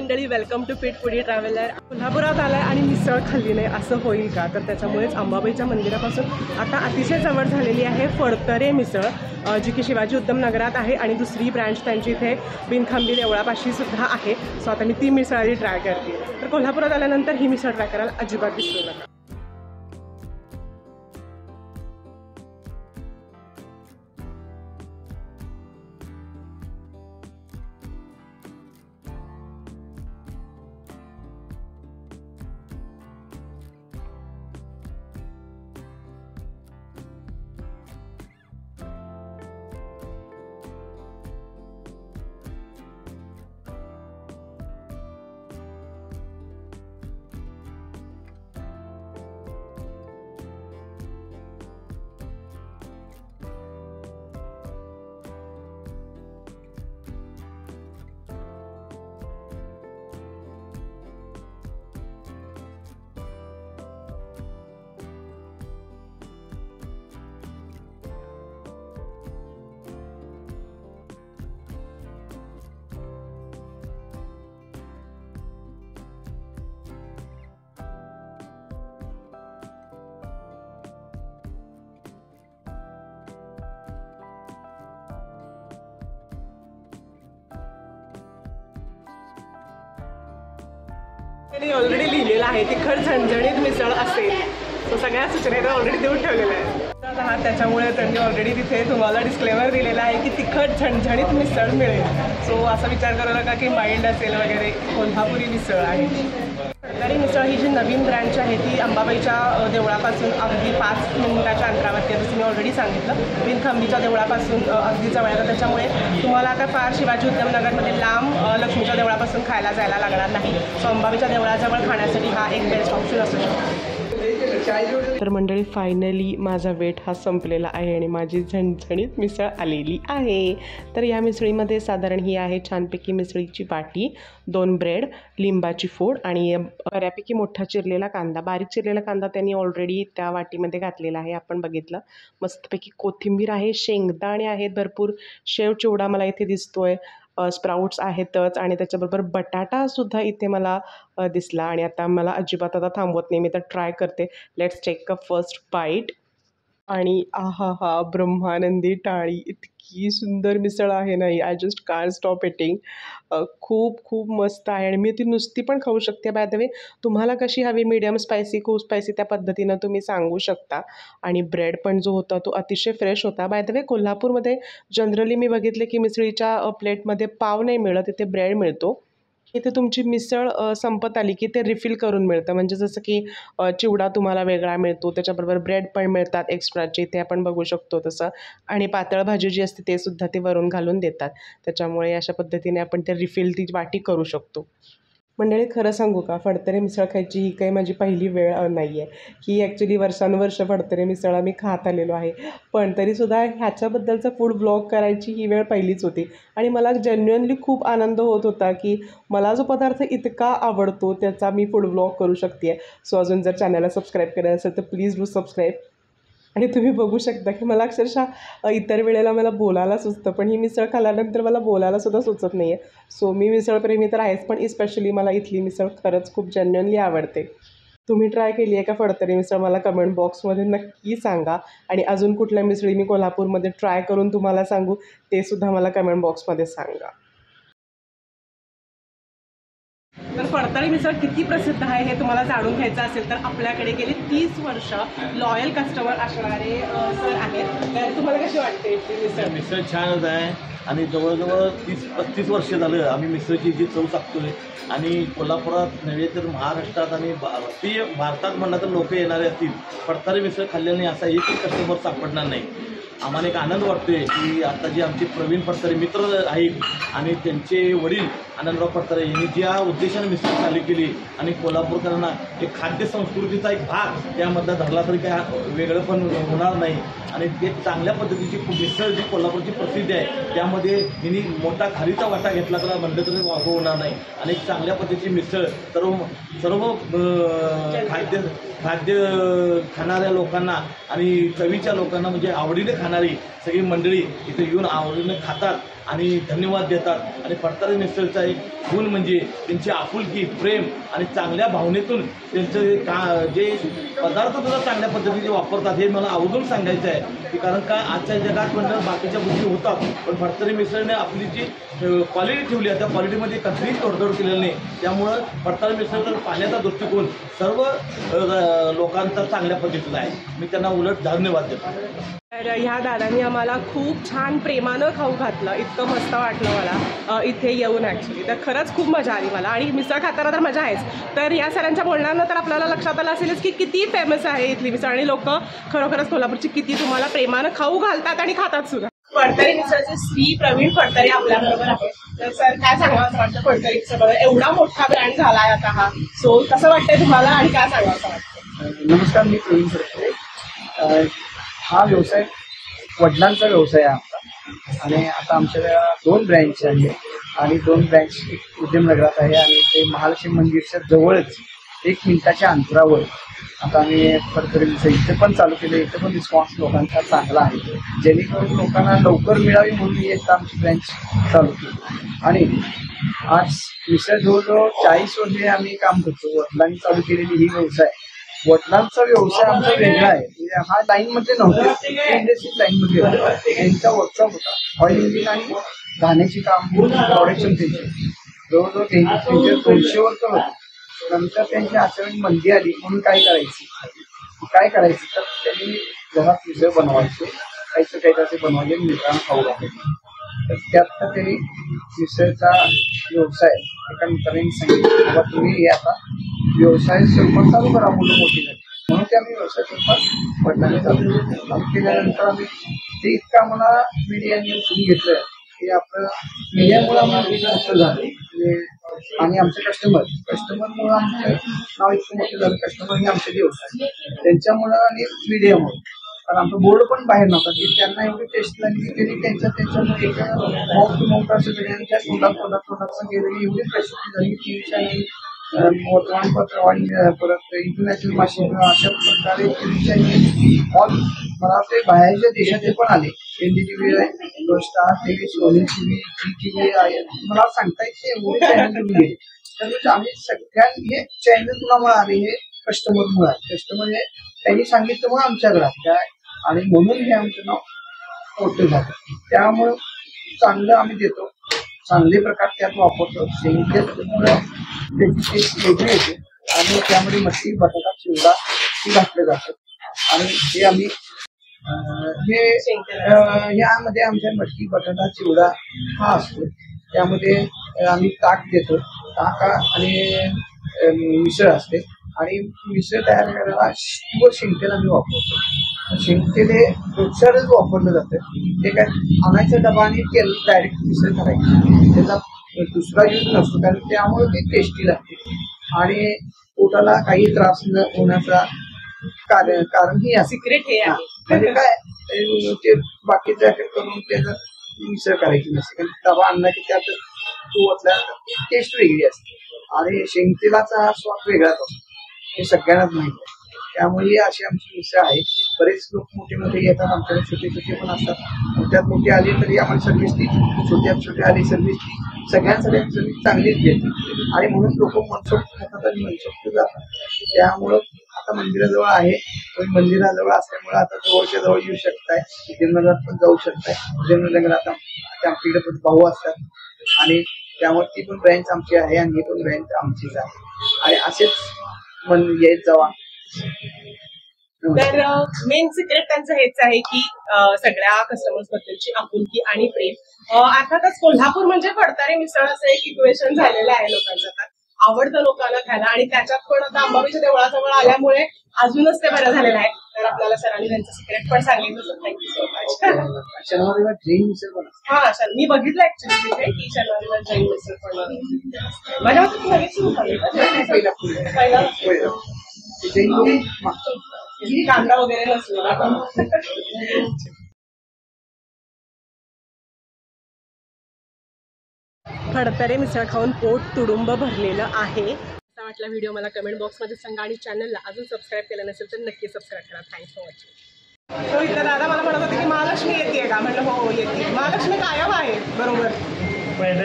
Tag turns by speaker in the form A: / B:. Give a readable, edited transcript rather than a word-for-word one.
A: मंडळी, welcome to पीठ foodie traveller. कोल्हापुरात आलाय आणि मिसळ खाल्ली नाही असं होईल का? तर त्याच्यामुळेच अंबाबाईच्या मंदिरापासून आता अतिशय जवळ झालेली आहे फडतरे मिसळ, जी की शिवाजी उद्यम नगरात आहे आणि दुसरी ब्रँच त्यांची इथे बिनखांबी देवळापाशी सुद्धा आहे. सो आता मी ती मिसळ आधी ट्राय करते. तर कोल्हापुरात आल्यानंतर ही मिसळ ट्राय करायला अजिबात विसरू नका. ऑलरेडी लिहिलेलं आहे तिखट झणझणीत मिसळ असेल. तो सगळ्या सूचना ऑलरेडी देऊन ठेवलेल्या आहे. त्याच्यामुळे त्यांनी ऑलरेडी तिथे तुम्हाला डिस्क्लेमर दिलेला आहे की तिखट झणझणीत मिसळ मिळेल. सो असा विचार करू नका की माइंड असेल वगैरे. कोल्हापुरी मिसळ आहे. फडतरे मिसळ ही जी नवीन ब्रँच आहे ती अंबाबाईच्या देवळापासून अगदी 5 मिनिटाच्या अंतरावरती आहे. जसं मी ऑलरेडी सांगितलं, बिनखांबीच्या देवळापासून अगदी जवळ आहे. त्याच्यामुळे तुम्हाला आता फार शिवाजी उद्यम नगरमध्ये लांब लक्ष्मीच्या देवळापासून खायला जायला लागणार नाही. सो अंबाबाईच्या देवळाजवळ खाण्यासाठी हा एक बेस्ट ऑप्शन असू शकतो. तर मंडळी, फायनली माझा वेट हा संपलेला आहे आणि माझी झणझणीत मिसळ आलेली आहे. तर या मिसळीमध्ये साधारण ही आहे छानपैकी मिसळीची वाटी, 2 ब्रेड, लिंबाची फोड आणि बऱ्यापैकी मोठा चिरलेला कांदा. बारीक चिरलेला कांदा त्यांनी ऑलरेडी त्या वाटीमध्ये घातलेला आहे, आपण बघितलं. मस्तपैकी कोथिंबीर आहे, शेंगदाणे आहेत भरपूर, शेव चिवडा मला इथे दिसतोय, स्प्राउट्स आहेतच आणि त्याच्याबरोबर बटाटासुद्धा इथे मला दिसला. आणि आता मला अजिबात आता थांबवत नाही, मी तर ट्राय करते. Let's take a first bite. आणि आहा, ब्रह्मानंदी टाळी. इतकी सुंदर मिसळ आहे नाही, I just can't stop eating. खूप खूप मस्त आहे आणि मी ती नुसती पण खाऊ शकते. बाय द वे, तुम्हाला कशी हवी, मीडियम स्पायसी, खूप स्पायसी, त्या पद्धतीनं तुम्ही सांगू शकता. आणि ब्रेड पण जो होता तो अतिशय फ्रेश होता. बाय द वे, कोल्हापूरमध्ये जनरली मी बघितले की मिसळीच्या प्लेटमध्ये पाव नाही मिळत, इथे ब्रेड मिळतो. इथे तुमची मिसळ संपत आली की ते रिफिल करून मिळतं. म्हणजे जसं की चिवडा तुम्हाला वेगळा मिळतो, त्याच्याबरोबर ब्रेड पण मिळतात एक्स्ट्राचे, इथे आपण बघू शकतो तसं. आणि पातळ भाजी जी असते ते सुद्धा ते वरून घालून देतात. त्याच्यामुळे अशा पद्धतीने आपण ते रिफिल ती वाटी करू शकतो. मंडळी, खरं सांगू का, फडतरे मिसळ खायची ही काही माझी पहिली वेळ नाही आहे. ही ॲक्च्युली वर्षानुवर्ष फडतरे मिसळ आम्ही खात आलेलो आहे. पण तरीसुद्धा ह्याच्याबद्दलचा फूड ब्लॉग करायची ही वेळ पहिलीच होती. आणि मला जेन्युअनली खूप आनंद होत होता की मला जो पदार्थ इतका आवडतो त्याचा मी फूड ब्लॉग करू शकते. सो अजून जर चॅनलला सबस्क्राईब करायचं असेल तर प्लीज डू सबस्क्राईब. आणि तुम्ही बघू शकता की मला अक्षरशः इतर वेळेला मला बोलायला सुचतं, पण ही मिसळ खाल्ल्यानंतर मला बोलायलासुद्धा सुचत नाही आहे. सो मी मिसळप्रेमी तर आहेच, पण इस्पेशली मला इथली मिसळ खरंच खूप जेन्युअनली आवडते. तुम्ही ट्राय केली आहे का फडतरे मिसळ? मला कमेंट बॉक्समध्ये नक्की सांगा. आणि अजून कुठल्या मिसळी मी कोल्हापूरमध्ये ट्राय करून तुम्हाला सांगू ते सुद्धा मला कमेंट बॉक्समध्ये सांगा. तर फडतरे मिसळ किती प्रसिद्ध आहे हे तुम्हाला जाणून घ्यायचं असेल तर आपल्याकडे गेली 30 वर्ष लॉयल कस्टमर असणारे सर आहेत. तर तुम्हाला कशी वाटते मिसळ?
B: मिसळ छानच आहे आणि जवळजवळ 30-35 वर्ष झालं आम्ही मिसळची जी चव टाकतोय. आणि कोल्हापुरात नव्हे तर महाराष्ट्रात आणि भारतात म्हणलं तर लोक येणारे असतील, फडतरे मिसळ खाल्ल्याने असा एकही कस्टमर सापडणार नाही. आम्हाला एक आनंद वाटतोय की आता जे आमचे प्रवीण फडतरे मित्र आहेत आणि त्यांचे वडील आनंदराव फडतरे यांनी ज्या उद्देशाने मिसळ चालू केली आणि कोल्हापूरकरांना एक खाद्य संस्कृतीचा एक भाग त्यामधला धरला तरी काय वेगळं पण होणार नाही. आणि ते चांगल्या पद्धतीची मिसळ जी कोल्हापूरची प्रसिद्धी आहे त्यामध्ये यांनी मोठा खारीचा वाटा घेतला तर म्हणलं तरी वागव होणार नाही. आणि एक चांगल्या पद्धतीची मिसळ सर्व खाद्य खाणाऱ्या लोकांना आणि चवीच्या लोकांना म्हणजे आवडीने खाणाऱ्या राहणारी सगळी मंडळी इथे येऊन आवडीनं खातात आणि धन्यवाद देतात. आणि फडतरे मिसळचा एक गुण म्हणजे त्यांची आपुलकी, प्रेम आणि चांगल्या भावनेतून त्यांचं जे पदार्थ सुद्धा चांगल्या पद्धतीने वापरतात हे मला आवर्जून सांगायचं आहे की कारण का आजच्या जगात म्हणलं बाकीच्या गोष्टी होतात पण फडतरे मिसळने आपली जी क्वालिटी ठेवली आहे त्या क्वालिटीमध्ये कसलीच तोडतोड केलेली नाही. त्यामुळं फडतरे मिसळचा पाण्याचा दृष्टिकोन सर्व लोकांचा चांगल्या पद्धतीचा आहे. मी त्यांना उलट धन्यवाद देतो.
A: तर ह्या दादांनी आम्हाला खूप छान प्रेमानं खाऊ घातलं. इतकं मस्त वाटलं मला इथे येऊन ॲक्च्युली. तर खरंच खूप मजा आली मला आणि मिसळ खाताना तर मजा आहेच. तर या सरांच्या बोलण्यानं तर आपल्याला लक्षात आलं असेलच की किती फेमस आहे इथली मिसळ आणि लोक खरोखरच कोल्हापूरची किती तुम्हाला प्रेमानं खाऊ घालतात आणि खातात सुद्धा. फडतरे मिसळचे श्री प्रवीण फडतरे आपल्याबरोबर आहे. तर सर काय सांगा असं वाटतं फडतरे मिसळ एवढा मोठा ब्रँड झाला आहे आता हा, सो कसं वाटतंय तुम्हाला आणि काय सांगा असं वाटतं?
C: नमस्कार, मी प्रवीण फडतरे. हा व्यवसाय वडिलांचा व्यवसाय आहे आमचा आणि आता आमच्या 2 ब्रँच आहे आणि 2 ब्रँच उद्यमनगरात आहे आणि ते महालक्ष्मी मंदिरच्या जवळच 1 मिनिटाच्या अंतरावर आता आम्ही फडतरे मिसळ इथे पण चालू केलं. इथे पण रिस्पॉन्स लोकांचा चांगला आहे जेणेकरून लोकांना लवकर मिळावी म्हणून मी एकदा आमची ब्रँच चालू केली. आणि आज मिसळ जवळजवळ 40 वर्षे आम्ही काम करतो. वडिलांनी चालू केलेली ही व्यवसाय वडिलांचा व्यवसाय आमचा वेगळा आहे. म्हणजे हा लाईनमध्ये नव्हते, इंडस्ट्री लाईनमध्ये होता. त्यांचा वर्कशॉप होता ऑइल इंजिन आणि घाण्याची काम प्रोडक्शन त्यांचे जवळजवळ 200 वर्क होतं. नंतर त्यांची अचानक मंदी आली म्हणून काय करायचं तर त्यांनी घरात मिसळ बनवायचे, काही असे बनवायचे मिसळ खाऊ घालायचे. तर त्यात त्यांनी मिसळचा व्यवसाय एका मित्रांनी सांगितलं बाबा तुम्ही हे आता व्यवसाय स्वरूपात चालू करा, मुलं मोठी झाली म्हणून ते आम्ही व्यवसाय स्वरूपात वडिलांनी चालू केल्यानंतर आम्ही ते इतकं आम्हाला मीडियाने उचलून घेतलं की आपलं मीडियामुळे आम्हाला मोठं झालं आणि आमचे कस्टमरमुळे आमचं नाव इतकं मोठं झालं. कस्टमर हे आमचे व्यवसाय त्यांच्यामुळं आणि मीडियामुळे. कारण आमचा बोर्ड पण बाहेर नव्हता की त्यांना एवढी टेस्ट लागली त्यांनी त्यांच्यामुळे एका माउथ टू माउथ असं केलं त्या तोंडात गेलेली एवढी प्रसिद्धी झाली. टी व्ही चॅनल, वर्तमानपत्र आणि परत इंटरनॅशनल मासिक अशा प्रकारे टी व्ही चॅनल ऑल मला वाटते बाहेरच्या देशाचे पण आले. NDTV आहे, star TV, Sony TV, Zee TV आहे. मला सांगता येते एवढे चॅनल तुम्ही गेले. तर आम्ही सगळ्यांनी चॅनल तुम्हाला आले हे कस्टमरमुळे आहे. कस्टमर हे त्यांनी सांगितलं मग आमच्या घरात काय आणि म्हणून हे आमचं नाव मोठं झालं. त्यामुळं चांगलं आम्ही देतो, चांगले प्रकार त्यात वापरतो. शेंगतेमुळं त्याची टेस्ट वेगळी येते आणि त्यामध्ये मच्छी, बटाटा, चिवडा ही घातलं जातं. आणि हे आम्ही यामध्ये आमच्या मटकी, बटाटा, चिवडा हा असतो. त्यामध्ये आम्ही ताक देतो, ताक आणि मिसळ असते आणि मिसळ तयार करायला शेंगतेल आम्ही वापरतो. शेंगतेल हे रोजच्याच वापरलं जातं. ते काय आणायचा डबा आणि तेल डायरेक्ट मिसळ करायची, त्याचा दुसरा यूज नसतो कारण त्यामुळे ते टेस्टी लागते आणि पोटाला काही त्रास न होण्याचा कारण ही
A: सिक्रेट हे आहे.
C: म्हणजे काय ते बाकीचं करून त्याचं मिसळ करायची नसते कारण डबा आणला की त्यात तू ओतल्यानंतर टेस्ट वेगळी असते आणि शेंगतेलाचा स्वाद वेगळाच असतो. हे सगळ्यांनाच माहिती आहे. त्यामुळे अशी आमची मिसळ आहे. बरेच लोक मोठे येतात आमच्याकडे, छोटे पण असतात. मोठ्यात मोठे आले तरी आम्हाला सर्व्हिस ती, छोट्यात आली सर्व्हिस ती, सगळ्यांसाठी सर्व्हिस चांगलीच देते आणि म्हणून लोक मनसोक्त खातात आणि मनसोक्त जातात. त्यामुळं आता मंदिराजवळ आहे, तुम्ही मंदिराजवळ असल्यामुळे आता जवळच्या जवळ येऊ शकताय. उद्यमनगरात पण जाऊ शकताय. उद्यमनगरात आमच्याकडे पण भाऊ असतात आणि त्यामुळे ती पण ब्रँच आमची आहे आणि ही पण ब्रँच आमचीच आहे आणि असेच येत जावा.
A: तर मेन सिक्रेट त्यांचं हेच आहे की सगळ्या कस्टमर्स बद्दलची आपुलकी आणि प्रेम. अर्थातच कोल्हापूर म्हणजे फडतरे मिसळ असं एक इक्वेशन झालेलं आहे लोकांचं. आता आवडतं लोकांना खायला आणि त्याच्यात पण आता अंबाबाईच्या देवळाजवळ आल्यामुळे अजूनच ते बरं झालेलं आहे. तर आपल्याला सरांनी त्यांचं सिक्रेट पण सांगितलं. Thank you so much.
C: शनिवारीला जैन मिसळ पण
A: हा सर मी बघितलं ऍक्च्युली तिथे की शनिवारीला जैन मिसळ पण माझ्या मते नवीन सुरू पहिला कांदा वगैरे नसतो. फडतरे मिसळ खाऊन पोट तुडुंब भरलेलं आहे. असा वाटला व्हिडिओ मला कमेंट बॉक्समध्ये सांगा आणि चॅनलला अजून सबस्क्राईब केलं नसेल तर नक्की सबस्क्राईब करा. Thanks for watching. तो इथं दादा मला म्हणत होते की महालक्ष्मी येते का? म्हटलं हो येते. महालक्ष्मी कायम आहे. बरोबर.
D: पहिले